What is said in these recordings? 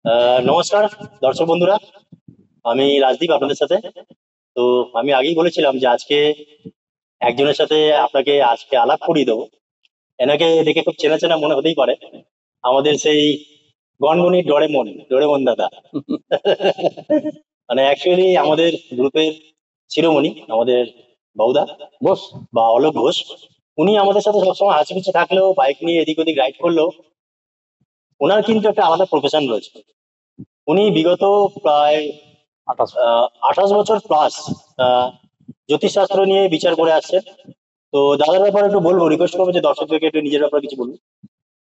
নমস্কার দর্শক বন্ধুরা, আমি রাজদীপ আপনাদের সাথে। তো আমি আগেই বলেছিলাম যে আজকে একজনের সাথে আপনাকে আজকে আলাপ করিয়ে দেবো। এনাকে দেখে খুব চেনা চেনা মনে হতেই পারে, আমাদের সেই গনগনি ডোরেমন ডোরেমন দাদা। মানে অ্যাকচুয়ালি আমাদের গ্রুপের শিরোমণি, আমাদের বউদা বস বা অলোক ঘোষ। উনি আমাদের সাথে সবসময় হাসি খুশি থাকলেও, বাইক নিয়ে এদিক ওদিক রাইড করলেও, ওনার কিন্তু একটা আলাদা প্রফেশন রয়েছে। উনি বিগত প্রায় 28। 28 বছর প্লাস জ্যোতিষশাস্ত্র নিয়ে বিচার করে আসছেন। তো দাদার ব্যাপারে একটু বলবো, রিকোয়েস্ট করবো যে দর্শকদেরকে একটু নিজের ব্যাপারে কিছু বলুন।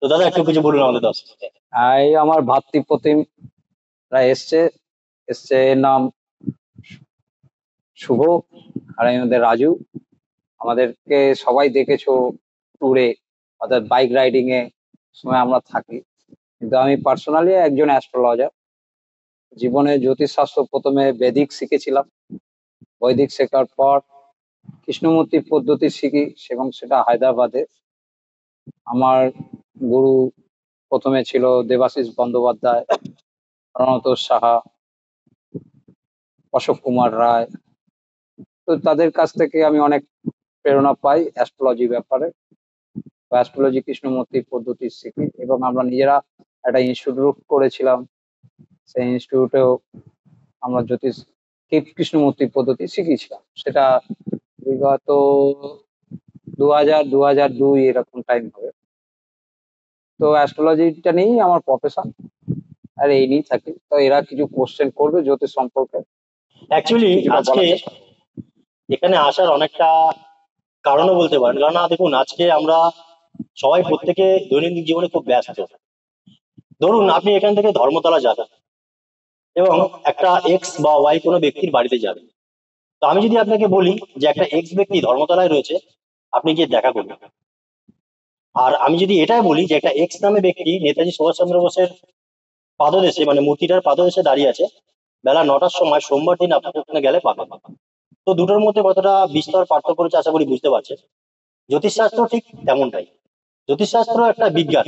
তো দাদা একটু কিছু বলুন আমাদের দর্শকদের। এই আমার ভাতৃপ্রতিমরা এসছে এসছে এর নাম শুভ, আর আমি ওদের রাজু। আমাদেরকে সবাই দেখেছো ট্যুরে, অর্থাৎ বাইক রাইডিং এ সময় আমরা থাকি। কিন্তু আমি পার্সোনালি একজন অ্যাস্ট্রোলজার। জীবনে জ্যোতিষশাস্ত্র প্রথমে বৈদিক শিখেছিলাম, বৈদিক শেখার পর কৃষ্ণমূর্তি পদ্ধতি শিখি, এবং সেটা হায়দ্রাবাদে। আমার গুরু প্রথমে ছিল দেবাশিস বন্দ্যোপাধ্যায়, রণতোষ সাহা, অশোক কুমার রায়। তো তাদের কাছ থেকে আমি অনেক প্রেরণা পাই অ্যাস্ট্রোলজি ব্যাপারে। অ্যাস্ট্রোলজি কৃষ্ণমূর্তি পদ্ধতি শিখি, এবং আমরা নিজেরা একটা ইনস্টিটিউট করেছিলাম। সেই ইনস্টিটিউটেও আমরা জ্যোতিষ কৃষ্ণমূর্তি পদ্ধতি শিখিয়েছিলাম। সেটা বিগত 2002 এরকম টাইম হবে। তো অ্যাস্ট্রোলজিটা নিয়েই আমার প্রফেশন, আর এই নিয়েই থাকি। তো এরা কিছু কোশ্চেন করবে জ্যোতিষ সম্পর্কে, অ্যাকচুয়ালি কিছুটা আজকে বলার চেষ্টা করবো। এখানে আসার অনেকটা কারণও বলতে পারেন, কারণ না দেখুন, আজকে আমরা সবাই প্রত্যেকে দৈনন্দিন জীবনে খুব ব্যস্ত। ধরুন আপনি এখান থেকে ধর্মতলা যাবেন এবং একটা এক্স বা ওয়াই কোনো ব্যক্তির বাড়িতে যাবেন। তো আমি যদি আপনাকে বলি যে একটা এক্স ব্যক্তি ধর্মতলায় রয়েছে, আপনি গিয়ে দেখা করবেন। আর আমি যদি এটাই বলি যে একটা এক্স নামে ব্যক্তি নেতাজি সুভাষচন্দ্র বোসের পাদদেশে, মানে মূর্তিটার পাদদেশে দাঁড়িয়ে আছে, বেলা 9টার সময় সোমবার দিন আপনাকে ওখানে গেলে পাবেন। তো দুটোর মধ্যে কতটা বিস্তর পার্থক্য রয়েছে আশা করি বুঝতে পারছেন। জ্যোতিষশাস্ত্র ঠিক তেমনটাই। জ্যোতিষশাস্ত্র একটা বিজ্ঞান,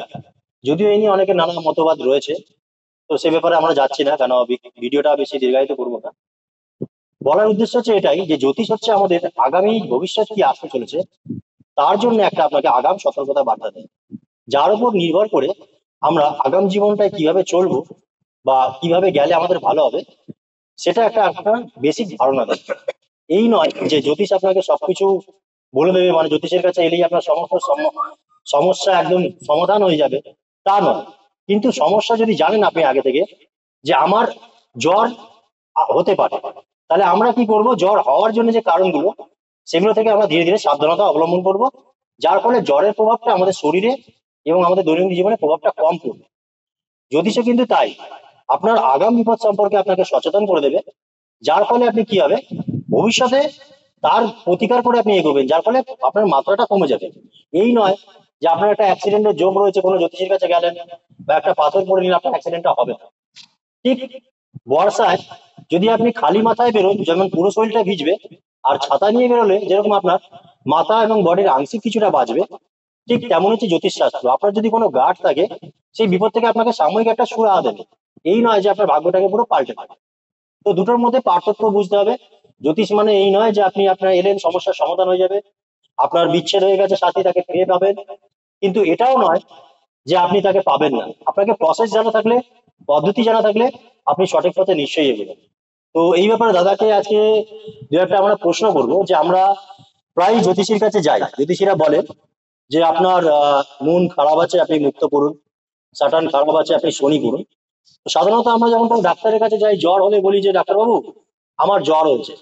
যদিও এই নিয়ে অনেকের নানা মতবাদ রয়েছে। তো সে ব্যাপারে আমরা যাচ্ছি না, কেন ভিডিওটা বেশি দীর্ঘায়িত করবো না। বলার উদ্দেশ্য হচ্ছে এটাই যে জ্যোতিষ হচ্ছে আমাদের আগামী ভবিষ্যৎ কি আসতে চলেছে তার জন্য একটা আপনাকে আগাম সতর্কতা বার্তা দেয়, যার উপর নির্ভর করে আমরা আগাম জীবনটায় কিভাবে চলবো বা কিভাবে গেলে আমাদের ভালো হবে, সেটা একটা আপনার বেসিক ধারণা দেয়। এই নয় যে জ্যোতিষ আপনাকে সবকিছু বলে দেবে, মানে জ্যোতিষের কাছে এলেই আপনার সমস্ত সমস্যা একদম সমাধান হয়ে যাবে, তা নয়। কিন্তু সমস্যা যদি জানেন আপনি আগে থেকে যে আমার জ্বর হতে পারে, তাহলে আমরা কি করব, জ্বর হওয়ার জন্য যে কারণগুলো, সেগুলো থেকে আমরা ধীরে ধীরে সাবধানতা অবলম্বন করব, যার ফলে জ্বরের প্রভাবটা আমাদের শরীরে এবং আমাদের দৈনন্দিন জীবনে প্রভাবটা কম পড়বে। জ্যোতিষে কিন্তু তাই, আপনার আগাম বিপদ সম্পর্কে আপনাকে সচেতন করে দেবে, যার ফলে আপনি কি হবে, ভবিষ্যতে তার প্রতিকার করে আপনি এগোবেন, যার ফলে আপনার মাত্রাটা কমে যাবে। এই নয় যে আপনার একটা অ্যাক্সিডেন্টের যোগ রয়েছে, কোনো জ্যোতিষের কাছে গেলেন বা একটা পাথর পড়ে নিলে আপনার অ্যাক্সিডেন্টটা হবে না। ঠিক বর্ষায় যদি আপনি খালি মাথায় বেরোন, যেমন পুরো শরীরটা ভিজবে, আর ছাতা নিয়ে বেরোলে যেরকম আপনার মাথা এবং বডির আংশিক কিছুটা বাঁচবে, ঠিক তেমন হচ্ছে জ্যোতিষশাস্ত্র। আপনার যদি কোনো গার্ড থাকে, সেই বিপদ থেকে আপনাকে সাময়িক একটা সুরাহা দেবে। এই নয় যে আপনার ভাগ্যটাকে পুরো পাল্টে দেবে। তো দুটোর মধ্যে পার্থক্য বুঝতে হবে। জ্যোতিষ মানে এই নয় যে আপনি আপনার এলেন সমস্যার সমাধান হয়ে যাবে, আপনার বিচ্ছেদ হয়ে গেছে সাথী তাকে ফিরে পাবেন, কিন্তু এটাও নয় যে আপনি তাকে পাবেন না। আপনাকে প্রসেস জানা থাকলে, পদ্ধতি জানা থাকলে আপনি সঠিক পথে নিশ্চয়ই এগোবেন। তো এই ব্যাপারে দাদাকে আজকে দু একটা আমরা প্রশ্ন করবো, যে আমরা প্রায় জ্যোতিষীর কাছে যাই, জ্যোতিষীরা বলেন যে আপনার মন খারাপ আছে আপনি মুক্ত করুন, সাটান খারাপ আছে আপনি শনি করুন। তো সাধারণত আমরা যখন কোনো ডাক্তারের কাছে যাই, জ্বর হলে বলি যে ডাক্তারবাবু আমার জ্বর হয়েছে।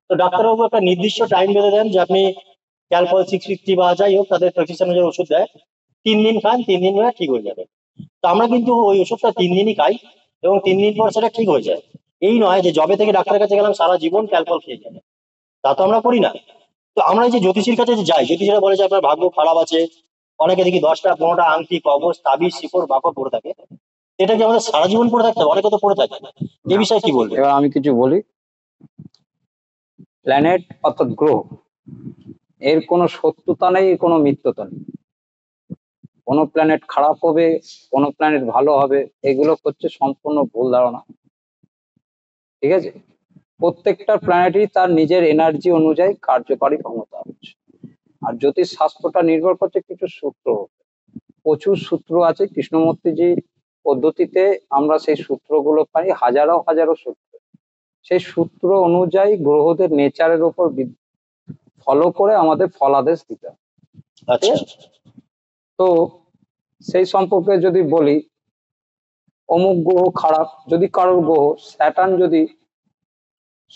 তো ডাক্তারবাবু একটা নির্দিষ্ট টাইম বেঁধে দেন যে আপনি ক্যালপল 650 বা যাই হোক তাদের প্রেসক্রিপশন অনুযায়ী ওষুধ দেয়, 3 দিন খান, 3 দিন হয়ে ঠিক হয়ে যাবে। তো আমরা কিন্তু ওই ওষুধটা 3 দিনই খাই এবং 3 দিন পর সেটা ঠিক হয়ে যায়। এই নয় যে জবে থেকে ডাক্তারের কাছে গেলাম সারা জীবন ক্যালপল খেয়ে যাবে, তা তো আমরা করি না। তো আমরা এই যে জ্যোতিষীর কাছে যে যাই, জ্যোতিষীরা বলে যে আপনার ভাগ্য খারাপ আছে, অনেকে দেখি 10টা 15টা আংটি কবচ তাবিজ শিকড় বাকড় পড়ে থাকে। এটা কি আমাদের সারা জীবন পড়ে থাকতে হবে? অনেকে তো পড়ে থাকে। এ না, বিষয়ে কি বলবে? এবার আমি কিছু বলি। প্ল্যানেট অর্থাৎ গ্রহ, এর কোনো সত্যতা নেই, কোনো মিথ্যতা নেই। কোনো প্ল্যানেট খারাপ হবে, কোনো প্ল্যানেট ভালো হবে, এগুলো হচ্ছে সম্পূর্ণ ভুল ধারণা। ঠিক আছে, প্রত্যেকটা প্ল্যানেটই তার নিজের এনার্জি অনুযায়ী কার্যকারী ক্ষমতা আছে। আর জ্যোতিষ শাস্ত্রটা নির্ভর করছে কিছু সূত্র, প্রচুর সূত্র আছে কৃষ্ণমূর্তিজির পদ্ধতিতে। আমরা সেই সূত্রগুলো পাই, হাজারো হাজারো সূত্র। সেই সূত্র অনুযায়ী গ্রহদের নেচারের উপর ফলো করে আমাদের ফলাদেশ দিতে হয়। আচ্ছা তো সেই সম্পর্কে যদি বলি, অমুক গ্রহ খারাপ, যদি কারোর গ্রহ স্যাটার্ন যদি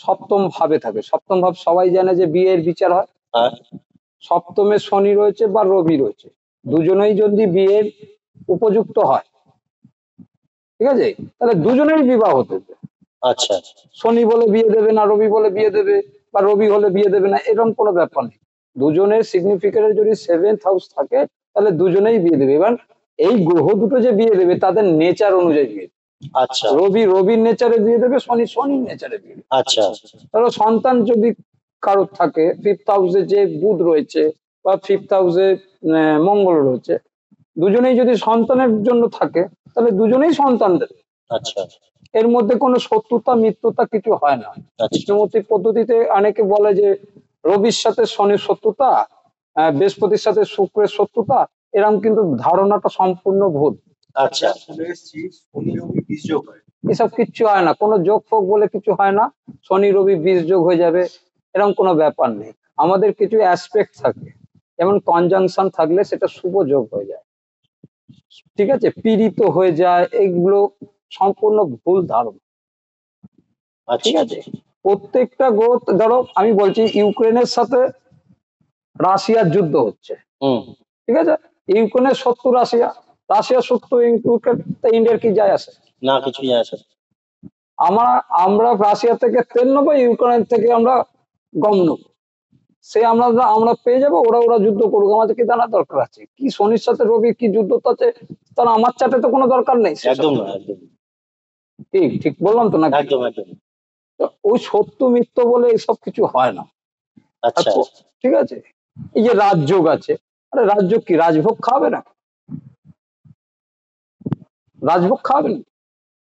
সপ্তম ভাবে থাকে, সপ্তম ভাব সবাই জানে যে বিয়ের বিচার হয়। হ্যাঁ সপ্তমে শনি রয়েছে বা রবি রয়েছে, দুজনেই যদি বিয়ের উপযুক্ত হয়, ঠিক আছে, তাহলে দুজনেই বিবাহ হতে দেবে। আচ্ছা শনি বলে বিয়ে দেবে না, রবি বলে বিয়ে দেবে, বা রবি হলে বিয়ে দেবে না, এরকম কোনো ব্যাপার নেই। দুজনের সিগনিফিকেন্ট যদি 7th হাউস থাকে, তাহলে দুজনেই বিয়ে দেবে। এবার এই গ্রহ দুটো যে বিয়ে দেবে তাদের নেচার অনুযায়ী বিয়ে দেবে। আচ্ছা রবি রবির নেচারে বিয়ে দেবে, শনি শনির নেচারে বিয়ে দেবে। আচ্ছা ধরো সন্তান যদি কারোর থাকে, 5th হাউসে যে বুধ রয়েছে বা 5th হাউসে মঙ্গল রয়েছে, দুজনেই যদি সন্তানের জন্য থাকে, তাহলে দুজনেই সন্তান দেবে। আচ্ছা এর মধ্যে কোনো শত্রুতা মিত্রতা কিছু হয় না। আচ্ছা কৃষ্ণমূর্তির পদ্ধতিতে অনেকে বলে যে রবির সাথে শনির শত্রুতা, বৃহস্পতির সাথে শুক্রের শত্রুতা, এরকম কিন্তু ধারণাটা সম্পূর্ণ ভুল। আচ্ছা এসব কিচ্ছু হয় না, কোনো যোগ ফোগ বলে কিছু হয় না। শনি রবি 20 যোগ হয়ে যাবে, এরকম কোনো ব্যাপার নেই। আমাদের কিছু অ্যাসপেক্ট থাকে, যেমন কনজাংশন থাকলে সেটা শুভ যোগ হয়ে যায়, ঠিক আছে, পীড়িত হয়ে যায়, এগুলো সম্পূর্ণ ভুল ধারণা। ঠিক আচ্ছা আছে, প্রত্যেকটা গ্রহ, ধরো আমি বলছি ইউক্রেনের সাথে রাশিয়ার যুদ্ধ হচ্ছে, হুম ঠিক আছে, ইউক্রেনের শত্রু রাশিয়া, রাশিয়ার শত্রু ইউক্রেন, তা ইন্ডিয়ার কি যায় আসে? না কিছুই যায় আসে না। আমরা আমরা রাশিয়া থেকে তেল নেবো, ইউক্রেন থেকে আমরা গম নেবো, সে আমরা আমরা পেয়ে যাবো, ওরা ওরা যুদ্ধ করুক, আমাদের কি জানার দরকার আছে? কি শনির সাথে রবি কি যুদ্ধ আছে, তার আমার চাটে তো কোনো দরকার নেই। একদম না একদম ঠিক ঠিক বললাম তো নাকি? একদম একদম তো ওই সত্য মিথ্য বলে এইসব কিছু হয় না। আর আচ্ছা ঠিক আছে, এই যে রাজযোগ আছে, আরে রাজযোগ কি রাজভোগ খাবে না? রাজভোগ খাবে না,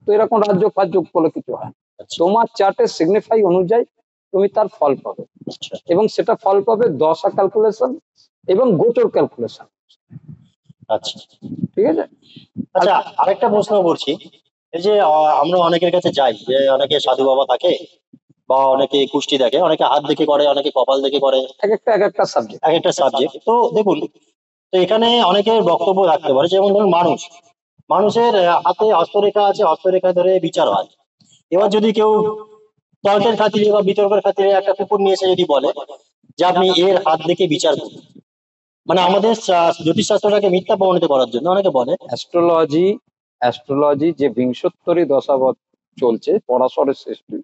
তো এরকম রাজযোগ ফাজযোগ বলে কিছু হয় না। আচ্ছা তোমার চার্টের সিগনিফাই অনুযায়ী তুমি তার ফল পাবে, আচ্ছা এবং সেটা ফল পাবে দশা ক্যালকুলেশন এবং গোচর ক্যালকুলেশন। আচ্ছা ঠিক আছে, আচ্ছা আরেকটা প্রশ্ন করছি। এই যে আমরা অনেকের কাছে যাই, যে অনেকে সাধু বাবা থাকে বা অনেকে কুষ্টি দেখে, অনেকে হাত দেখে করে, অনেকে কপাল দেখে করে, এক একটা সাবজেক্ট। এক একটা সাবজেক্ট। তো দেখুন, তো এখানে অনেকের বক্তব্য থাকতে পারে, যেমন ধরুন মানুষের হাতে হস্তরেখা আছে, হস্তরেখা ধরে বিচার হয়। এবার যদি কেউ তর্কের খাতিরে বা বিতর্কের খাতিরে একটা কুকুর নিয়ে এসে যদি বলে যে আপনি এর হাত দেখে বিচার করুন, মানে আমাদের জ্যোতিষ শাস্ত্রটাকে মিথ্যা প্রমাণিত করার জন্য অনেকে বলে। অ্যাস্ট্রোলজি যে বিংশোত্তরী দশাবত চলছে, পরাশরের সৃষ্টি,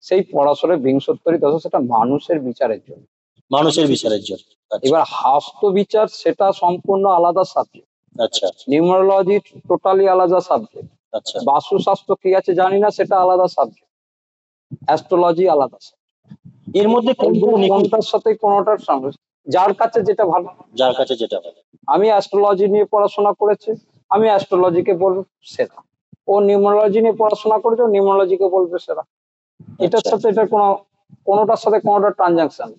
সেই পরাশরের বিংশোত্তরী দশা সেটা মানুষের বিচারের জন্য, মানুষের বিচারের জন্য। আচ্ছা এবার হস্ত বিচার সেটা সম্পূর্ণ আলাদা সাবজেক্ট, আচ্ছা নিউমারোলজি টোটালি আলাদা সাবজেক্ট, আচ্ছা বাস্তুশাস্ত্র কি আছে জানি না, সেটা আলাদা সাবজেক্ট, অ্যাস্ট্রোলজি আলাদা subject। এর মধ্যে কোনটা নিখুঁত? কোনটার সাথে কোনটার সঙ্গে যার কাছে যেটা ভালো। যার কাছে যেটা ভালো। আমি অ্যাস্ট্রোলজি নিয়ে পড়াশোনা করেছি, আমি অ্যাস্ট্রোলজিকে বলবো সেরা। ও নিউমারোলজি নিয়ে পড়াশোনা করেছে, ও নিউমারোলজিকে বলবে সেরা। এটার আচ্ছা সাথে এটা কোনোটার সাথে কোনোটা ট্রানজাকশন।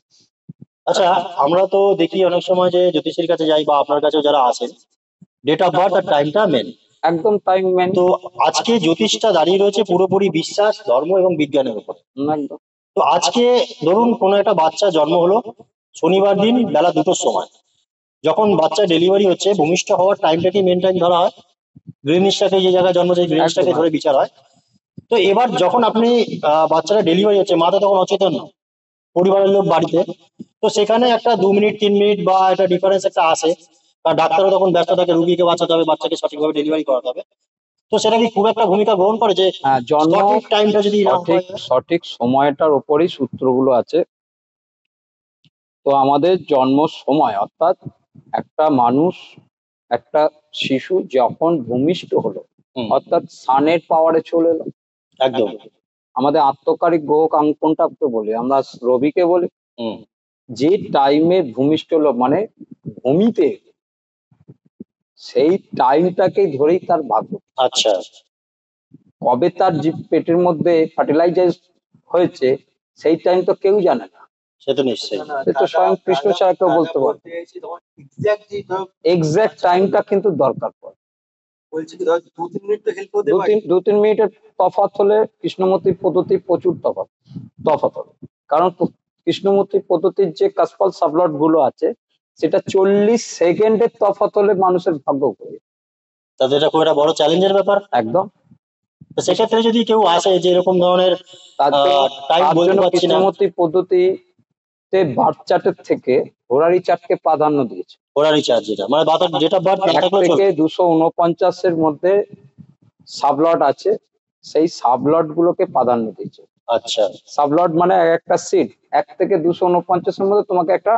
আচ্ছা, আমরা তো দেখি অনেক সময় যে জ্যোতিষীর কাছে যাই বা আপনার কাছেও যারা আসেন, ডেট অফ বার্থ আর টাইমটা মেন। একদম টাইম ম্যান। তো আজকে জ্যোতিষটা দাঁড়িয়ে রয়েছে পুরোপুরি বিশ্বাস, ধর্ম এবং বিজ্ঞানের উপর। একদম। তো আজকে ধরুন কোনো একটা বাচ্চা জন্ম হলো শনিবার দিন বেলা 2টোর সময়, যখন বাচ্চা ডেলিভারি হচ্ছে, ভূমিষ্ঠ হওয়ার টাইমটাকে মেন টাইম ধরা হয়, গ্রিনিচটাকে, যে জায়গায় জন্ম সেই গ্রিনিচটাকে ধরে বিচার হয়। তো এবার যখন আপনি বাচ্চাটা ডেলিভারি হচ্ছে, মা তো তখন অচেতন, পরিবারের লোক বাড়িতে, তো সেখানে একটা 2 মিনিট 3 মিনিট বা একটা ডিফারেন্স একটা আসে, কারণ ডাক্তারও তখন ব্যস্ত থাকে, রুগীকে বাঁচাতে হবে, বাচ্চাকে সঠিকভাবে ডেলিভারি করাতে হবে। তো সেটা কি খুব একটা ভূমিকা গ্রহণ করে যে জন্ম সঠিক টাইমটা যদি এরকম সঠিক হয়? সঠিক সময়টার উপরই সূত্রগুলো আছে। তো আমাদের জন্ম সময়, অর্থাৎ একটা মানুষ, একটা শিশু যখন ভূমিষ্ঠ হলো, হুম, অর্থাৎ সানের পাওয়ারে চলে এলো। একদম। আমাদের আত্মকারিক গ্রহ কোনটা বলি আমরা, রবিকে বলি। হুম, যে টাইমে ভূমিষ্ঠ হলো মানে ভূমিতে, সেই টাইমটাকেই ধরেই তার ভাগ্য। আচ্ছা, কবে তার পেটের মধ্যে ফার্টিলাইজার হয়েছে সেই টাইম তো কেউ জানে না। সে তো নিশ্চয়ই। সে তো স্বয়ং কৃষ্ণ ছাড়া কেউ বলতে পারে। এক্সাক্ট টাইমটা কিন্তু দরকার পড়ে। বলছি কি ধর 2-3 মিনিট তো হেল্প হতে পারে। দু তিন মিনিটের তফাৎ হলে কৃষ্ণমূর্তির পদ্ধতি প্রচুর তফাৎ হবে। কারণ কৃষ্ণমূর্তির পদ্ধতির যে কাসপাল সাবলট গুলো আছে সেটা 40 সেকেন্ডের তফাৎ হলে মানুষের ভাগ্য ঘুরে। তাদের এটা খুব একটা বড় চ্যালেঞ্জের ব্যাপার। একদম। তো সেক্ষেত্রে যদি কেউ আসে যে এরকম ধরনের তার টাইম বলতে জন্য পারছি না, কৃষ্ণমূর্তির পদ্ধতিতে বার্থ চার্টের থেকে হোরারি চার্টকে প্রাধান্য দিয়েছে। ওরা রিচার্জ যেটা মানে বাতার যেটা বাদ না 1 থাকলেও থেকে চলবে। 249 মধ্যে সাবলট আছে, সেই সাবলট গুলোকে প্রাধান্য দিয়েছে। আচ্ছা, সাবলট মানে একটা সিট। 1 থেকে 249 মধ্যে তোমাকে একটা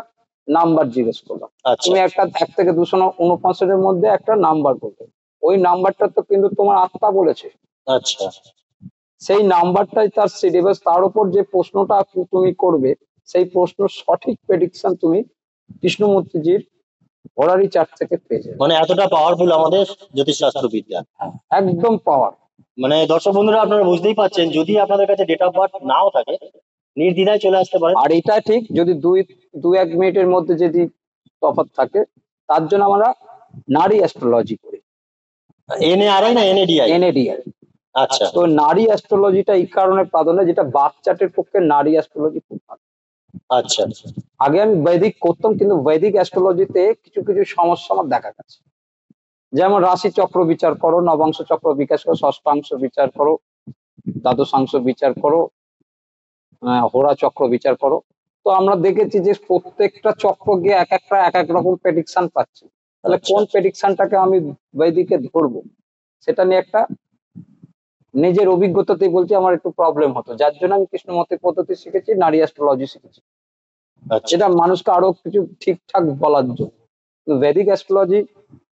নাম্বার জিজ্ঞেস করলো, আচ্ছা, তুমি একটা 1 থেকে 249 মধ্যে একটা নাম্বার বলবে, ওই নাম্বারটা তো কিন্তু তোমার আত্মা বলেছে, আচ্ছা, সেই নাম্বারটাই তার সিট। এবার তার উপর যে প্রশ্নটা তুমি করবে সেই প্রশ্ন সঠিক প্রেডিকশন তুমি কৃষ্ণমূর্তিজির হোরারি চার্ট থেকে পেয়ে যাবে। মানে এতটা পাওয়ারফুল আমাদের জ্যোতিষশাস্ত্র বিদ্যা। একদম পাওয়ার। মানে দর্শক বন্ধুরা আপনারা বুঝতেই পারছেন, যদি আপনাদের কাছে ডেট অফ বার্থ নাও থাকে নির্দ্বিধায় চলে আসতে পারেন। আর এটা ঠিক, যদি 2-1 মিনিটের মধ্যে যদি তফাৎ থাকে, তার জন্য আমরা নারী অ্যাস্ট্রোলজি করি, NARI না NADI? NADI। আচ্ছা, তো নারী অ্যাস্ট্রোলজিটা এই কারণে প্রাধান্য, যেটা বাচ্চাটের পক্ষে নারী অ্যাস্ট্রোলজি খুব ভালো। আচ্ছা, আগে আমি বৈদিক করতাম, কিন্তু বৈদিক অ্যাস্ট্রোলজিতে কিছু কিছু সমস্যা আমার দেখা গেছে। যেমন রাশি চক্র বিচার করো, নবাংশ চক্র বিকাশ করো, ষষ্ঠাংশ বিচার করো, দ্বাদশাংশ বিচার করো, হোরা চক্র বিচার করো। তো আমরা দেখেছি যে প্রত্যেকটা চক্র গিয়ে এক এক রকম প্রেডিকশন পাচ্ছি। তাহলে আচ্ছা। কোন প্রেডিকশনটাকে আমি বৈদিকে ধরবো, সেটা নিয়ে একটা নিজের অভিজ্ঞতাতেই বলছি আমার একটু প্রবলেম হতো, যার জন্য আমি কৃষ্ণমূর্তি পদ্ধতি শিখেছি, নারী অ্যাস্ট্রোলজি শিখেছি, আচ্ছা, যেটা মানুষকে আরো কিছু ঠিকঠাক বলার জন্য। কিন্তু বৈদিক অ্যাস্ট্রোলজি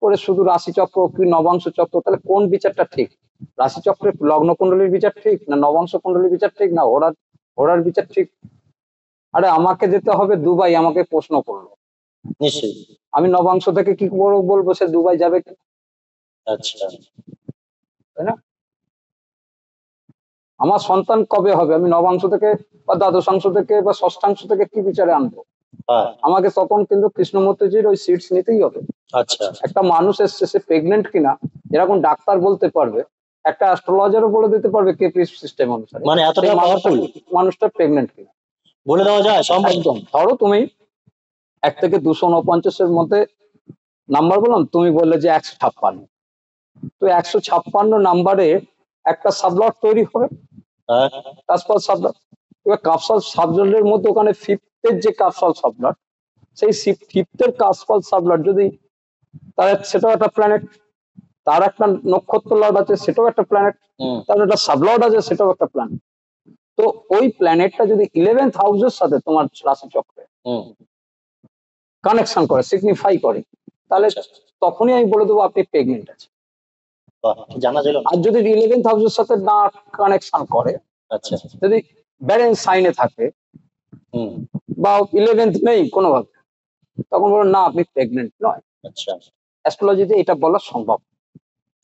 করে শুধু রাশি চক্র কি নবাংশ চক্র, তাহলে কোন বিচারটা ঠিক? রাশি চক্রের লগ্ন কুণ্ডলীর বিচার ঠিক, না নবাংশ কুণ্ডলীর বিচার ঠিক, না ওরার বিচার ঠিক? আরে আমাকে যেতে হবে দুবাই, আমাকে প্রশ্ন করলো, নিশ্চয়ই। আমি নবাংশ থেকে কি বলবো সে দুবাই যাবে কি? আচ্ছা, তাই না? আমার সন্তান কবে হবে, আমি নবাংশ থেকে বা দ্বাদশাংশ থেকে বা ষষ্ঠাংশ থেকে কি বিচারে আনবো? হ্যাঁ, আমাকে তখন কিন্তু কৃষ্ণমূর্তিজির ওই সিটস নিতেই হবে। আচ্ছা, একটা মানুষ এসছে, সে প্রেগনেন্ট কিনা যেরকম ডাক্তার বলতে পারবে, একটা অ্যাস্ট্রোলজারও বলে দিতে পারবে কেপি সিস্টেম অনুসারে মানে এতটা সেই পাওয়ারফুল মানুষটা প্রেগনেন্ট কিনা। বলে দেওয়া যায় সম্ভব? একদম। ধরো তুমি 1 থেকে 249 মধ্যে নাম্বার বললাম, তুমি বললে যে 156, তো 156 নাম্বারে একটা সাবলট তৈরি হবে, হ্যাঁ, কাপসাল সাবলট। এবার কাপসাল সাবলটের মধ্যে ওখানে ফিফথের যে কাপসাল সাবলট, সেই ফিফথের কাপসাল সাবলট যদি তার, সেটাও একটা প্ল্যানেট, তার একটা নক্ষত্র লর্ড আছে, সেটাও একটা প্ল্যানেট, হুম, তার একটা সাবলর্ড আছে, সেটাও একটা প্ল্যানেট। তো ওই প্ল্যানেটটা যদি 11th হাউসের সাথে তোমার রাশি চক্রে হুম, কানেকশন করে, সিগনিফাই করে, তাহলে আচ্ছা, তখনই আমি বলে দেবো আপনি প্রেগনেন্ট আছে। বাহ, জানা ছিল না। আর যদি 11th হাউসের সাথে না কানেকশন করে, আচ্ছা, যদি ব্যালেন্স সাইনে থাকে হুম, বা 11th নেই কোনোভাবে, তখন বলো না আপনি প্রেগনেন্ট নয়। আচ্ছা, অ্যাস্ট্রোলজিতে এটা বলা সম্ভব।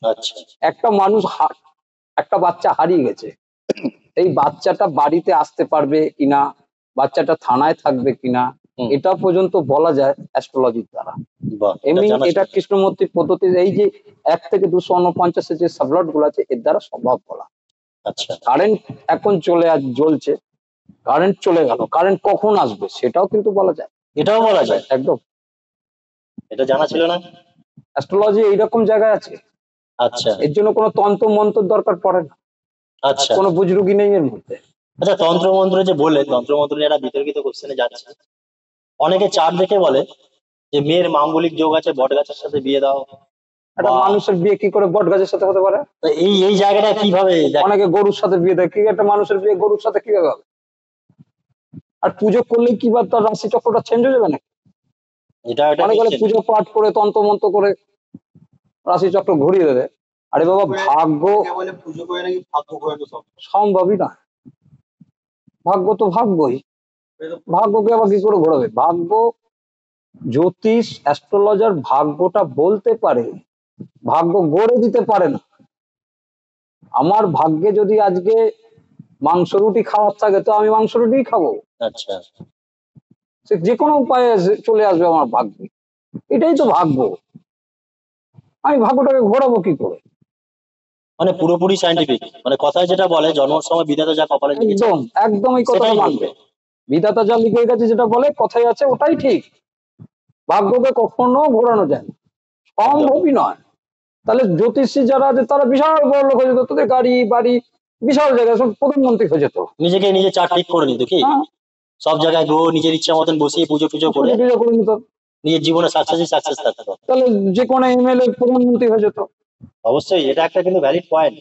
আচ্ছা, একটা মানুষ একটা বাচ্চা হারিয়ে গেছে, এই বাচ্চাটা বাড়িতে আসতে পারবে কিনা, বাচ্চাটা থানায় থাকবে কিনা, হুম, এটা পর্যন্ত বলা যায় অ্যাস্ট্রোলজির দ্বারা। বাহ, এমনি জানা ছিল এটা না। কৃষ্ণমূর্তির পদ্ধতি, এই যে 1 থেকে 249 যে সাবলট গুলো আছে এর দ্বারা সম্ভব বলা। আচ্ছা, কারেন্ট এখন জ্বলছে, কারেন্ট চলে গেল, কারেন্ট কখন আসবে সেটাও কিন্তু বলা যায়। এটাও বলা যায়? একদম। এটা জানা ছিল না। অ্যাস্ট্রোলজি এইরকম জায়গায় আছে, আচ্ছা, এর জন্য কোনো তন্ত্র মন্ত্র দরকার পড়ে না, আচ্ছা, কোনো বুজরুগি নেই এর মধ্যে। আচ্ছা, তন্ত্র মন্ত্র যে বললেন, তন্ত্র মন্ত্র নিয়ে একটা বিতর্কিত কোশ্চেনে যাচ্ছে। অনেকে চার্ট দেখে বলে যে মেয়ের মাঙ্গলিক যোগ আছে, বট গাছের সাথে বিয়ে দাও। একটা বাহ। মানুষের বিয়ে কি করে বট গাছের সাথে হতে পারে? তো এই এই জায়গাটা কিভাবে অনেকে গরুর সাথে বিয়ে দেয়, কি একটা মানুষের বিয়ে গরুর সাথে কিভাবে হবে? আর পুজো করলেই কি বা তার রাশি চক্রটা চেঞ্জ হয়ে যাবে না? এটা এটা অনেকে বলে নিশ্চিত। পুজো পাঠ করে তন্ত্র মন্ত্র করে রাশি চক্র ঘুরিয়ে দেবে। আরে বাবা, ভাগ্য অনেকে বলে পুজো করে নাকি ভাগ্য ঘোরানো সব। সম্ভবই না। ভাগ্য তো ভাগ্যই, ভাগ্যকে আবার কি করে ঘোরাবে? ভাগ্য, জ্যোতিষ অ্যাস্ট্রোলজার ভাগ্যটা বলতে পারে, ভাগ্য গড়ে দিতে পারে না। আমার ভাগ্যে যদি আজকে মাংস রুটি খাওয়ার থাকে তো আমি মাংস রুটিই খাবো, আচ্ছা, সে যে কোনো উপায়ে চলে আসবে আমার ভাগ্যে। এটাই তো ভাগ্য। আমি ভাগ্যটাকে ঘোরাবো কি করে? মানে পুরোপুরি সাইন্টিফিক, মানে কথায় যেটা বলে জন্মের সময় বিধাতা যা কপালে লিখেছে একদম একদম এই কথাটা সেটাই মানবে। ঘটবে। বিধাতা যা লিখে গেছে যেটা বলে কথাই আছে ওটাই ঠিক। ভাগ্যকে কখনো ঘোরানো যায় না, সম্ভবই নয়। তাহলে জ্যোতিষী যারা আছে তারা বিশাল বড় লোক হয়ে যেত, তাদের গাড়ি বাড়ি বিশাল জায়গায় সব প্রধানমন্ত্রী হয়ে যেত। নিজেকে নিজে চার্ট ঠিক করে নিত কি, হ্যাঁ, সব জায়গায় গ্রহ নিজের ইচ্ছা মতন বসিয়ে পুজো টুজো করে পুজো টুজো করে নিত, নিজের জীবনে সাকসেস থাকতো। তাহলে যে কোনো এমএলএ প্রধানমন্ত্রী হয়ে যেত। অবশ্যই এটা একটা কিন্তু ভ্যালিড পয়েন্ট।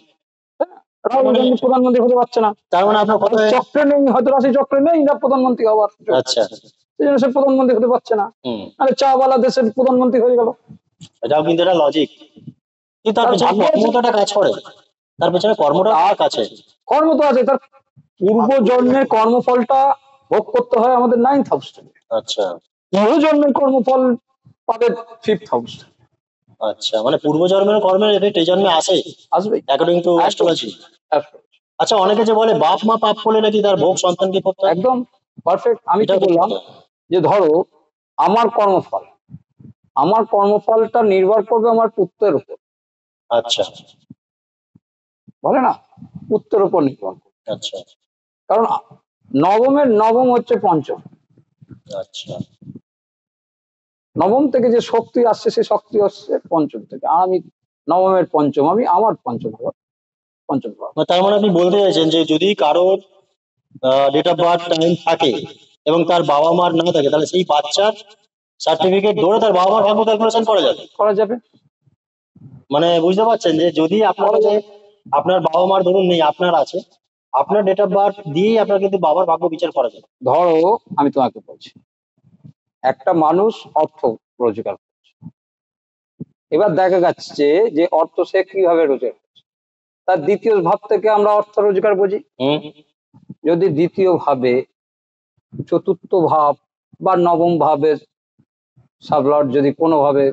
রাহুল গান্ধী প্রধানমন্ত্রী হতে পারছে না, তার মানে আপনার কথা, চক্রে নেই, হয়তো রাশি চক্রে নেই না প্রধানমন্ত্রী হওয়ার যোগ্য। আচ্ছা, সেই জন্য সে প্রধানমন্ত্রী হতে পারছে না। হুম, আরে চা বালা দেশের প্রধানমন্ত্রী হয়ে গেল। এটাও কিন্তু একটা লজিক। কিন্তু তার তার পেছনে ভাগ্য আছে। কর্মটা কাজ করে, তার পেছনে কর্মটা কাছে। কর্ম তো আছে, তার পূর্ব জন্মের কর্মফলটা ভোগ করতে হয় আমাদের 9th হাউস থেকে। আচ্ছা, পূর্ব জন্মের কর্মফল পাবে 5th হাউস। আচ্ছা, মানে পূর্বজন্মের কর্মের এফেক্ট এই জন্মে আসে আসবে অ্যাকর্ডিং টু অ্যাস্ট্রোলজি। আচ্ছা, অনেকে যে বলে বাপ মা পাপ করলে নাকি তার ভোগ সন্তানকে করতে হয়, একদম পারফেক্ট। আমি কি এটা বললাম যে ধরো আমার কর্মফল, আমার কর্মফলটা নির্ভর করবে আমার পুত্রের উপর, আচ্ছা, বলে না, পুত্রের উপর নির্ভর করবে। আচ্ছা, কারণ নবমের নবম হচ্ছে পঞ্চম, আচ্ছা, নবম থেকে যে শক্তি আসছে সেই শক্তি আসছে পঞ্চম থেকে। আর আমি নবমের পঞ্চম, আমি আমার পঞ্চম ঘর, পঞ্চম ঘর। তার মানে আপনি বলতে চাইছেন যে যদি কারোর ডেট অফ বার্থ টাইম থাকে এবং তার বাবা মার না থাকে, তাহলে সেই বাচ্চার সার্টিফিকেট ধরে তার বাবা মার ভাগ্য ক্যালকুলেশন করা যাবে। করা যাবে। মানে বুঝতে পারছেন যে যদি আপনার কাছে আপনার বাবা মার ধরুন নেই, আপনার আছে, আপনার ডেট অফ বার্থ দিয়েই আপনার কিন্তু বাবার ভাগ্য বিচার করা যাবে। ধরো আমি তোমাকে বলছি, একটা মানুষ অর্থ রোজগার করছে, এবার দেখা যাচ্ছে যে অর্থ সে কিভাবে রোজগার করছে, তার দ্বিতীয় ভাব থেকে আমরা অর্থ রোজগার বুঝি। হুম, যদি দ্বিতীয় ভাবে, চতুর্থ ভাব বা নবম ভাবের সাবলর্ড যদি কোনোভাবে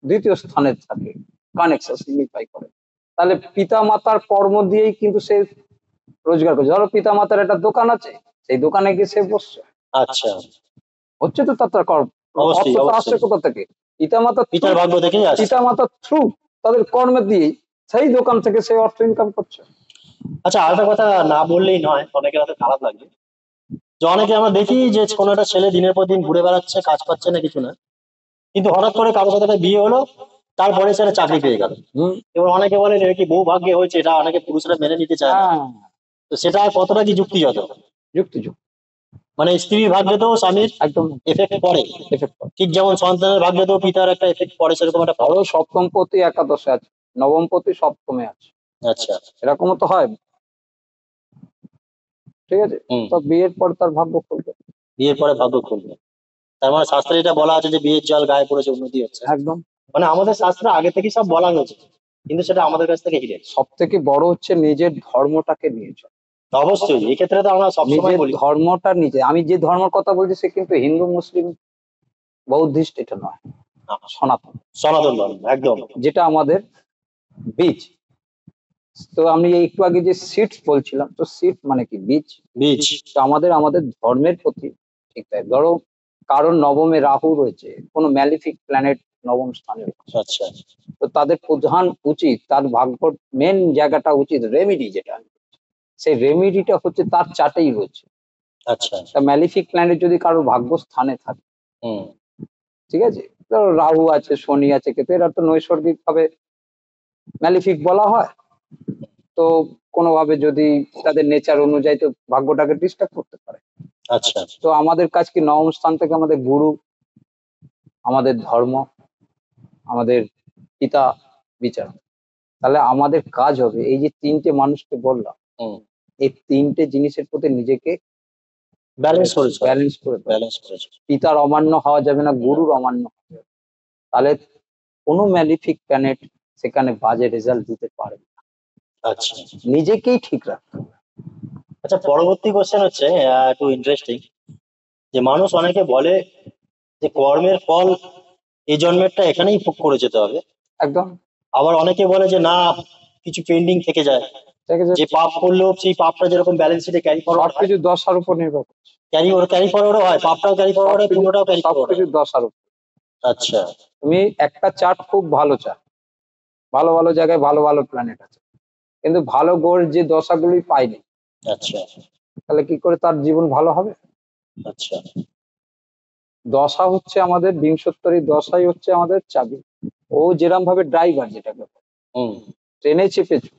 দ্বিতীয় স্থানে থাকে, কানেকশন সিগনিফাই করে, তাহলে পিতা মাতার কর্ম দিয়েই কিন্তু সে রোজগার করছে। ধরো পিতা মাতার একটা দোকান আছে, সেই দোকানে গিয়ে সে বসছে, আচ্ছা, হচ্ছে তো তার কর্ম। অবশ্যই, অর্থটা আসছে অবশ্যই। কোথা থেকে? পিতা মাতার পিতার ভাগ্য থেকেই আসে। পিতা মাতার থ্রু তাদের কর্মে দিয়েই সেই দোকান থেকে সে অর্থ ইনকাম করছে। আচ্ছা, আরেকটা কথা না বললেই নয়, অনেকের হাতে খারাপ লাগবে, যে অনেকে আমরা দেখি যে কোনো একটা ছেলে দিনের পর দিন ঘুরে বেড়াচ্ছে, কাজ পাচ্ছে না, কিছু না, কিন্তু হঠাৎ করে কারোর সাথে একটা বিয়ে হলো, তারপরে সে একটা চাকরি পেয়ে গেল। হম, এবার অনেকে বলে যে কি বউ ভাগ্যে হয়েছে, এটা অনেকে পুরুষরা মেনে নিতে চায় না। হ্যাঁ, তো সেটা কতটা কি যুক্তিগত? যুক্তিযুক্ত, মানে স্ত্রীর ভাগ্যেতেও স্বামীর একদম এফেক্ট পড়ে, এফেক্ট করে। ঠিক যেমন সন্তানের ভাগ্যতেও পিতার একটা এফেক্ট পড়ে, সেরকম একটা ধরো সপ্তম পতি একাদশে আছে, নবম পতি সপ্তমে আছে, আচ্ছা, এরকমও তো হয়, ঠিক আছে? হুম, তো বিয়ের পর তার ভাগ্য খুলবে। বিয়ের পরে ভাগ্য খুলবে। তার মানে শাস্ত্রে এটা বলা আছে যে বিয়ের জল গায়ে পড়েছে উন্নতি হচ্ছে। একদম। মানে আমাদের শাস্ত্রে আগে থেকেই সব বলা হয়েছে, কিন্তু সেটা আমাদের কাছ থেকে হিরে। সব থেকে বড় হচ্ছে নিজের ধর্মটাকে নিয়ে চল। অবশ্যই এই ক্ষেত্রে তো আমরা সবসময় নিজের বলি, ধর্মটা নিজে, আমি যে ধর্মের কথা বলছি সে কিন্তু হিন্দু মুসলিম বৌদ্ধিস্ট এটা নয়, সনাতন, সনাতন ধর্ম একদম। যেটা আমাদের বীজ। তো আমি এই একটু আগে যে সিডস বলছিলাম, তো সিড মানে কি? বীজ। বীজ, তো আমাদের ধর্মের প্রতি ঠিক তাই। ধরো কারণ নবমে রাহু রয়েছে, কোনো ম্যালিফিক প্ল্যানেট নবম স্থানে রয়েছে, আচ্ছা, তো তাদের প্রধান উচিত, তার ভাগ্য মেন জায়গাটা উচিত রেমেডি, যেটা সেই রেমেডিটা হচ্ছে তার চার্টেই রয়েছে। আচ্ছা, তা ম্যালিফিক প্ল্যানেট যদি কারোর ভাগ্য স্থানে থাকে, হুম, ঠিক আছে, ধরো রাহু আছে, শনি আছে, কিন্তু এরা তো নৈসর্গিক ভাবে ম্যালিফিক বলা হয়। তো কোনোভাবে যদি তাদের নেচার অনুযায়ী তো ভাগ্যটাকে ডিস্টার্ব করতে পারে। আচ্ছা, তো আমাদের কাজ কি, নবম স্থান থেকে আমাদের গুরু, আমাদের ধর্ম, আমাদের পিতা বিচার। তাহলে আমাদের কাজ হবে এই যে তিনটে মানুষকে বললাম, হুম, এই তিনটে জিনিসের প্রতি নিজেকে ব্যালেন্স করেছে, ব্যালেন্স করে ফেলা। ব্যালেন্স করেছে। পিতার অমান্য হওয়া যাবে না, গুরুর অমান্য হওয়া যাবে না। তাহলে কোনো ম্যালিফিক প্ল্যানেট সেখানে বাজে রেজাল্ট দিতে পারে না। আচ্ছা, নিজেকেই ঠিক রাখতে হবে। আচ্ছা, পরবর্তী কোশ্চেন হচ্ছে একটু ইন্টারেস্টিং, যে মানুষ অনেকে বলে যে কর্মের ফল এই জন্মেরটা এখানেই ভোগ করে যেতে হবে, একদম আবার অনেকে বলে যে না, কিছু পেন্ডিং থেকে যায়, ঠিক আছে, যে পাপ করলেও সেই পাপটা যেরকম ব্যালেন্স শিটে ক্যারি ফরওয়ার্ড হয়, সবকিছু দশার উপর নির্ভর করছে। ক্যারি ফরওয়ার্ডও হয়, পাপটাও ক্যারি ফরওয়ার্ড হয়, সবকিছু পুণ্যটাও ক্যারি ফরওয়ার্ড সবকিছু হয়। দশার উপর। আচ্ছা। তুমি একটা চার্ট খুব ভালো চার্ট, ভালো ভালো জায়গায় ভালো ভালো প্ল্যানেট আছে, কিন্তু ভালো গ্রহের যে দশাগুলি পাইনি, আচ্ছা। তাহলে কি করে তার জীবন ভালো হবে? আচ্ছা। দশা হচ্ছে আমাদের বিংশোত্তরী দশাই হচ্ছে আমাদের চাবি। ও যেরকম ভাবে ড্রাইভার, যেটাকে হুম। ট্রেনে চেপেছো,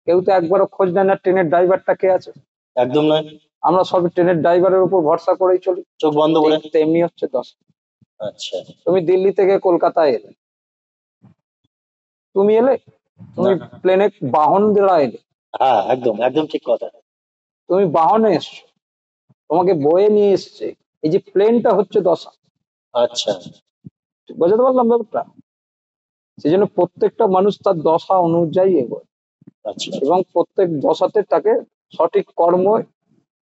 কেউ তো একবারও খোঁজ নেয় না ট্রেনের ড্রাইভারটা কে আছে। একদম নয়। আমরা সব ট্রেনের ড্রাইভারের উপর ভরসা করেই চলি। চোখ বন্ধ করে। ঠিক তেমনি হচ্ছে দশা। আচ্ছা। তুমি দিল্লি থেকে কলকাতায় এলে, তুমি এলে, তুমি না। প্লেনে বাহন দ্বারা এলে, হ্যাঁ, একদম একদম ঠিক কথা। তুমি বাহনে এসছো, তোমাকে বয়ে নিয়ে এসছে, এই যে প্লেনটা হচ্ছে দশা। আচ্ছা। বোঝাতে পারলাম ব্যাপারটা? সেই জন্য প্রত্যেকটা মানুষ তার দশা অনুযায়ী এগোয়, আচ্ছা। এবং প্রত্যেক দশাতে তাকে সঠিক কর্ম,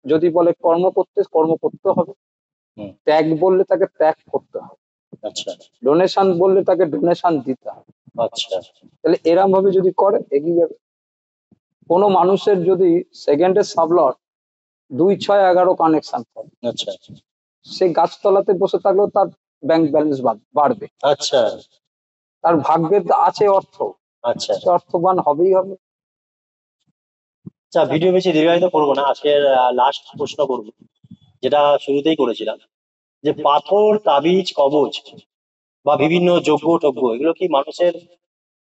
যদি বলে কর্ম করতে হবে, হুম। ত্যাগ বললে তাকে ত্যাগ করতে হবে, আচ্ছা। ডোনেশন বললে তাকে ডোনেশন দিতে হবে। আচ্ছা। তাহলে এরম ভাবে যদি করে এগিয়ে যাবে। কোনো মানুষের যদি সেকেন্ডের সাবলট 2, 6, 11 কানেকশন থাকে, আচ্ছা। সে গাছতলাতে বসে থাকলেও তার ব্যাংক ব্যালেন্স বাড়বে। আচ্ছা। তার ভাগ্যে আছে অর্থ, আচ্ছা। সে অর্থবান হবেই হবে। আচ্ছা, ভিডিও বেশি দীর্ঘায়িত করবো না, আজকের লাস্ট প্রশ্ন করবো, যেটা শুরুতেই করেছিলাম, যে পাথর, তাবিজ, কবচ বা বিভিন্ন যজ্ঞ টজ্ঞ, এগুলো কি মানুষের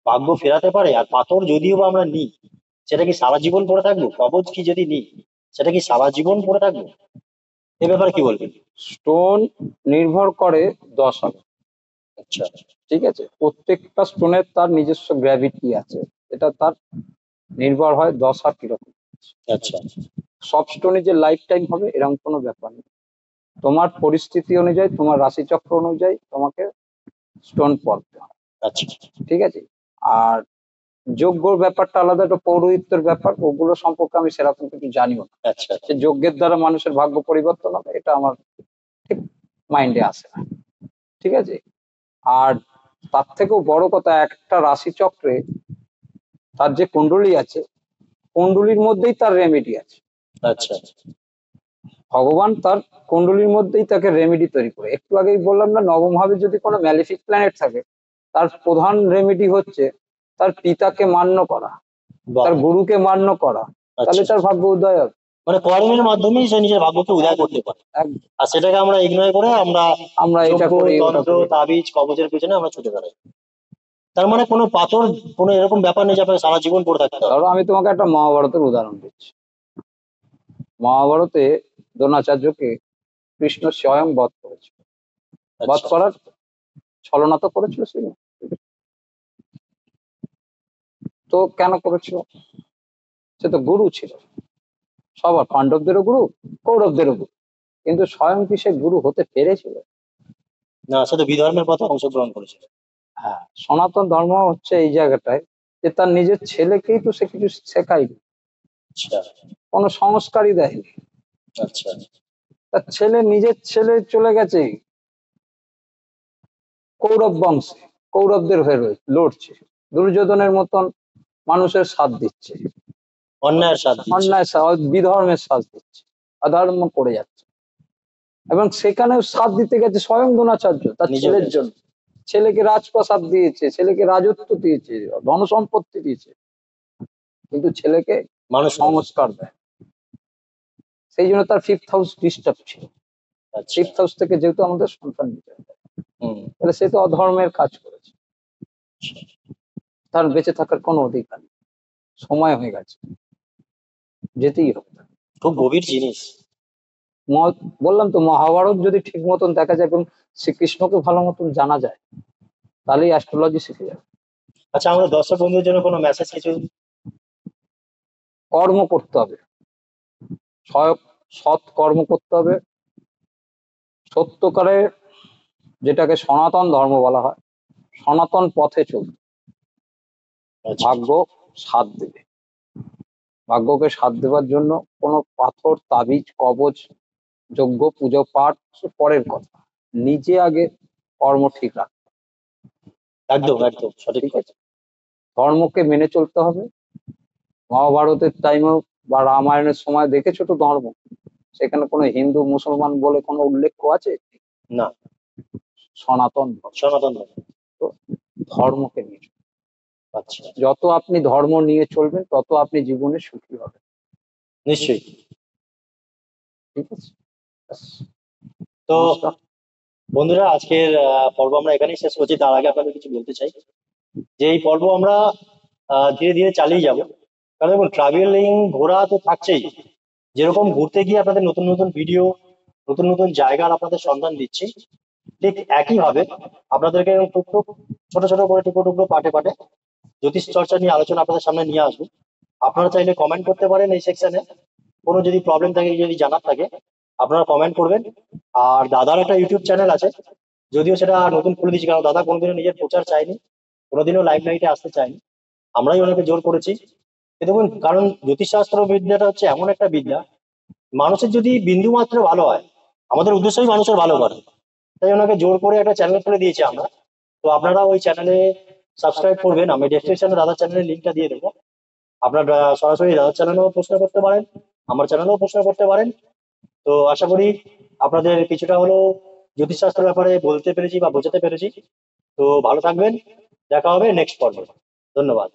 ভাগ্য ফেরাতে পারে? আর পাথর যদিও বা আমরা নিই, সেটা কি সারা জীবন পড়ে থাকবো? কবচ কি যদি নিই, সেটা কি সারা জীবন পড়ে থাকবো? এ ব্যাপারে কি বলবেন? স্টোন নির্ভর করে দশা। আচ্ছা। ঠিক আছে, প্রত্যেকটা স্টোনের তার নিজস্ব গ্র্যাভিটি আছে, এটা তার নির্ভর হয় দশা কিরকম। আচ্ছা। সব স্টোনে যে লাইফ টাইম হবে এরকম কোনো ব্যাপার নেই। তোমার পরিস্থিতি অনুযায়ী, তোমার রাশিচক্র অনুযায়ী তোমাকে স্টোন পড়তে হয়। আচ্ছা। ঠিক আছে। আর যজ্ঞর ব্যাপারটা আলাদা, একটা পৌরোহিত্যের ব্যাপার, ওগুলো সম্পর্কে আমি সেরকম কিছু জানিও না। আচ্ছা। সে যজ্ঞের দ্বারা মানুষের ভাগ্য পরিবর্তন হবে, এটা আমার ঠিক মাইন্ডে আসে না। ঠিক আছে। আর তার থেকেও বড় কথা, একটা রাশিচক্রে তার যে কুণ্ডলী আছে, কুণ্ডলীর মধ্যেই তার রেমেডি আছে। আচ্ছা। ভগবান তার কুণ্ডলীর মধ্যেই তাকে রেমেডি তৈরি করে। একটু আগেই বললাম না, নবম ভাবে যদি কোনো ম্যালিফিক প্ল্যানেট থাকে, তার প্রধান রেমেডি হচ্ছে তার পিতাকে মান্য করা, বাহ। তার গুরুকে মান্য করা, তাহলে আচ্ছা। তার ভাগ্য উদয় হবে। মানে কর্মের মাধ্যমেই সে নিজের ভাগ্যকে উদয় করতে পারে, একদম। আর সেটাকে আমরা ইগনোর করে আমরা আমরা এটা যজ্ঞ, করি, ওটা তন্ত্র, করি। তাবিজ, কবচের পিছনে আমরা ছুটে বেড়াই। তার মানে কোনো পাথর, কোনো এরকম ব্যাপার নেই যে আপনাকে সারা জীবন পড়ে থাকতে হবে। ধরো আমি তোমাকে একটা মহাভারতের উদাহরণ দিচ্ছি। মহাভারতে দ্রোণাচার্যকে কৃষ্ণ স্বয়ং বধ করেছিল। বধ আচ্ছা। করার ছলনা তো করেছিল সে, তো কেন করেছিল? সে তো গুরু ছিল সবার, পাণ্ডবদেরও গুরু, কৌরবদেরও গুরু, কিন্তু স্বয়ং কি সে গুরু হতে পেরেছিল? না, সে তো বিধর্মের পথে অংশগ্রহণ করেছিল। হ্যাঁ, সনাতন ধর্ম হচ্ছে এই জায়গাটায় যে তার নিজের ছেলেকেই তো সে কিছু শেখায়নি, আচ্ছা। কোনো সংস্কারই দেয়নি। আচ্ছা। তার ছেলে, নিজের ছেলে চলে গেছে কৌরব বংশে, কৌরবদের হয়ে লড়ছে, দুর্যোধনের মতন মানুষের সাথ দিচ্ছে, অন্যায়ের সাথ দিচ্ছে। অন্যায় বিধর্মের সাথ দিচ্ছে, অধর্ম করে যাচ্ছে। এবং সেখানেও সাথ দিতে গেছে স্বয়ং দ্রোণাচার্য তার নিজেও ছেলের গেছে। জন্য। ছেলেকে রাজপ্রাসাদ দিয়েছে, ছেলেকে রাজত্ব দিয়েছে, ধন সম্পত্তি দিয়েছে, কিন্তু ছেলেকে মানুষ সংস্কার দেয়। সেই জন্য তার ফিফথ হাউস ডিস্টার্ব ছিল। আচ্ছা। ফিফথ হাউস থেকে যেহেতু আমাদের সন্তান নিতে হয়, হুম। তাহলে সে তো অধর্মের কাজ করেছে, তার বেঁচে থাকার কোনো অধিকার নেই, সময় হয়ে গেছে, যেতেই হবে। খুব গভীর জিনিস। বললাম তো, মহাভারত যদি ঠিক মতন দেখা যায় এবং শ্রীকৃষ্ণকে ভালো মতন জানা যায়, তাহলেই অ্যাস্ট্রোলজি শিখে যাবে। আচ্ছা, আমরা দর্শক বন্ধুদের জন্য কোনো মেসেজ কিছু? কর্ম করতে হবে, সৎ কর্ম করতে হবে, সত্যকারে যেটাকে সনাতন ধর্ম বলা হয়, সনাতন পথে চলতে। আচ্ছা। ভাগ্য সাথ দেবে। ভাগ্যকে সাথ দেওয়ার জন্য কোনো পাথর, তাবিজ, কবচ, যজ্ঞ, পুজো, পাঠ পরের কথা, নিজে আগে কর্ম ঠিক রাখ। একদম একদম সঠিক ঠিক কথা। আছে। ধর্মকে মেনে চলতে হবে। মহাভারতের টাইমেও বা রামায়ণের সময় দেখেছো তো ধর্ম, সেখানে কোনো হিন্দু মুসলমান বলে কোনো উল্লেখ আছে? না, সনাতন ধর্ম। সনাতন ধর্ম। তো ধর্মকে নিয়ে চলুন। আচ্ছা, যত আপনি ধর্ম নিয়ে চলবেন তত আপনি জীবনে সুখী হবেন। নিশ্চয়ই। ঠিক আছে, ব্যাস। তো নমস্কার। বন্ধুরা, আজকের পর্ব আমরা এখানেই শেষ করছি। তার আগে আপনাদের কিছু বলতে চাই যে এই পর্ব আমরা ধীরে ধীরে চালিয়ে যাব। কারণ দেখুন, ট্রাভেলিং ঘোরা তো থাকছেই। যেরকম ঘুরতে গিয়ে আপনাদের নতুন নতুন ভিডিও, নতুন নতুন জায়গার আপনাদের সন্ধান দিচ্ছি, ঠিক একই ভাবে আপনাদেরকে এরকম টুকটুক ছোট ছোট করে টুকরো টুকরো পাটে পাটে জ্যোতিষ চর্চা নিয়ে আলোচনা আপনাদের সামনে নিয়ে আসবো। আপনারা চাইলে কমেন্ট করতে পারেন এই সেকশনে। কোনো যদি প্রবলেম থাকে, যদি জানার থাকে, আপনারা কমেন্ট করবেন। আর দাদার একটা ইউটিউব চ্যানেল আছে, যদিও সেটা নতুন খুলে দিয়েছি, কারণ দাদা কোনোদিনও নিজের প্রচার চায়নি, কোনোদিনও লাইভ লাইটে আসতে চায়নি, আমরাই ওনাকে জোর করেছি। দেখুন, কারণ জ্যোতিষশাস্ত্র বিদ্যাটা হচ্ছে এমন একটা বিদ্যা, মানুষের যদি বিন্দু মাত্র ভালো হয়, আমাদের উদ্দেশ্যই মানুষের ভালো করে, তাই ওনাকে জোর করে একটা চ্যানেল খুলে দিয়েছি আমরা। তো আপনারা ওই চ্যানেলে সাবস্ক্রাইব করবেন। আমি ডেসক্রিপশনে দাদার চ্যানেলের লিঙ্কটা দিয়ে দেবো। আপনারা সরাসরি দাদার চ্যানেলেও প্রশ্ন করতে পারেন, আমার চ্যানেলেও প্রশ্ন করতে পারেন। তো আশা করি আপনাদের কিছুটা হলেও জ্যোতিষশাস্ত্রের ব্যাপারে বলতে পেরেছি বা বোঝাতে পেরেছি। তো ভালো থাকবেন, দেখা হবে নেক্সট পর্বে। ধন্যবাদ।